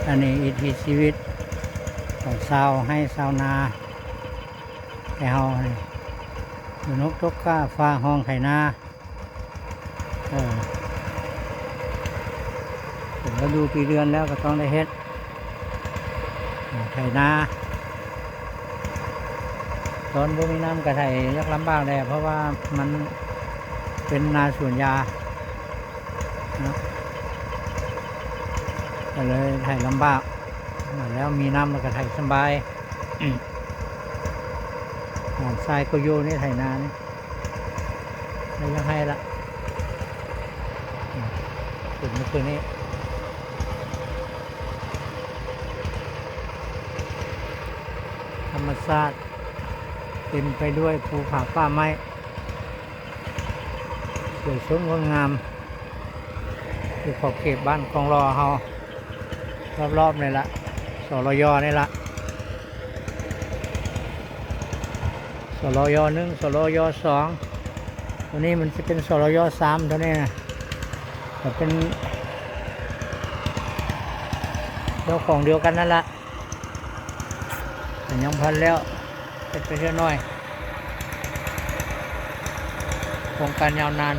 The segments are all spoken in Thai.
อันนี้วิถีชีวิตของชาวให้ชาวนาแต่เฮาเนี่ยอยู่นกตกกาฟ้าห้องไถนาถึงฤดูปีเดือนแล้วก็ต้องได้เฮ็ดไถนาตอนบ่มีน้ำกระไถยากลำบากเลยเพราะว่ามันเป็นนาสวนยาก็เลยไถลำบากแล้วมีน้ำมันก็ไถสบายทรายก็โยนี่ไถนานี่แล้วยังให้ละถึงเมื่อคืนนี้ธรรมชาติเต็มไปด้วยภูผาป่าไม้สวยสดงดงามที่ขอบเขตบ้านคลองรอเฮารอบๆนี่ละสรยนี่ละสรย1สรย2ตัวนี้มันจะเป็นสรย3ตัวนี้นะแต่เป็นเจ้าของเดียวกันนั่นละแต่ยังพันแล้วเป็นไปเรื่อยน้อยโครงการยาวนาน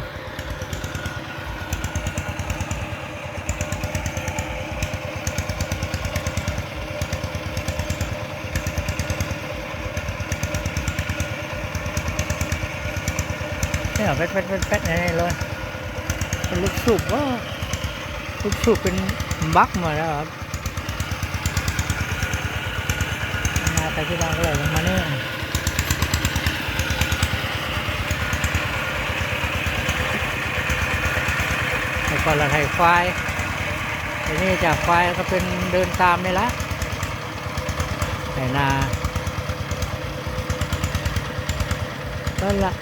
เนี่ยแป๊ดนี่เลยเป็นลูกสูบว่าลูกสูบเป็นบั๊กมาแล้วครับมาไปที่บ้านก็เลยลงมาเนี่ยแต่ก่อนเราไถควายทีนี้จากควายก็เป็นเดินตามนี่ละไถนาก็ละ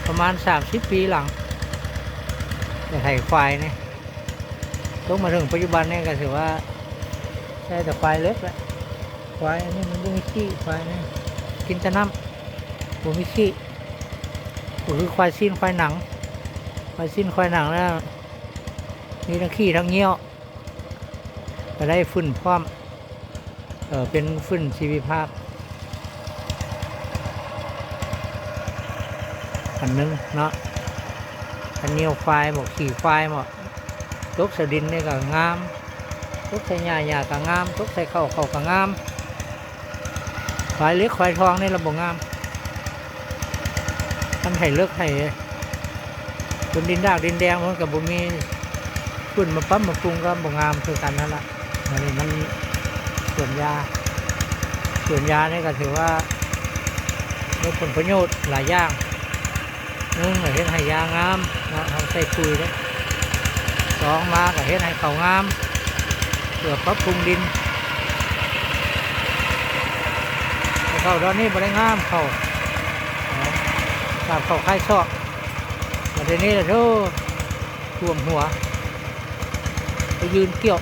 ประมาณ30 ปีหลังจะไถควายเนี่ยต้องมาถึงปัจจุบันเนี่ยก็ถือว่าใช่แต่ควายเล็กแหละควายนี่มันไม่มีขี้ควายนี่กินแต่น้ำผมมีขี้ก็คือควายสิ้นควายหนังควายสิ้นควายหนังแล้วมีทั้งขี้ทั้งเงี้ยวก็ได้ฝุ่นพร้อมเป็นฝุ่นชีวภาพอันนึงเนาะอันเงี้ยวควายบอกขี่ควายบอกตกใส่ดินนี่ก็งามตกใส่หญ้าก็งามตกใส่ข้าวก็งามควายเล็กควายทองนี่เราบอกงามท่านไห่เลิกไห่บนดินดากดินแดงมันกับบุมีฝุ่นมาปั๊มมาปรุงก็บอกงามคือกันนั่นแหละอันนี้มันสวนยานี่ก็ถือว่าได้ผลประโยชน์หลายอย่าง1เฮ็ดให้ยางามเนาะเขาใส่ปุ๋ยเลย2มาก็เฮ็ดให้เขางามเพื่อปรับปรุงดินเขาตอนนี้บ่ได้งามเขาตามเขาค่ายซอกประเด็นนี้แหละทุกท่วมหัวไปยืนเกี่ยว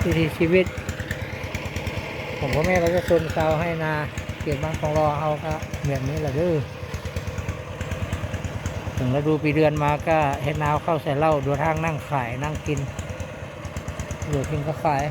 วิถีชีวิตผมพ่อแม่เราจะชนชาวให้นาเกียรติบ้านของรอเอาครับแบบนี้แหละดื้อถึงฤดูปีเดือนมาก็เฮ็ดนาวเข้าใส่เหล้าดูทางนั่งขายนั่งกินเหลือกินก็ขาย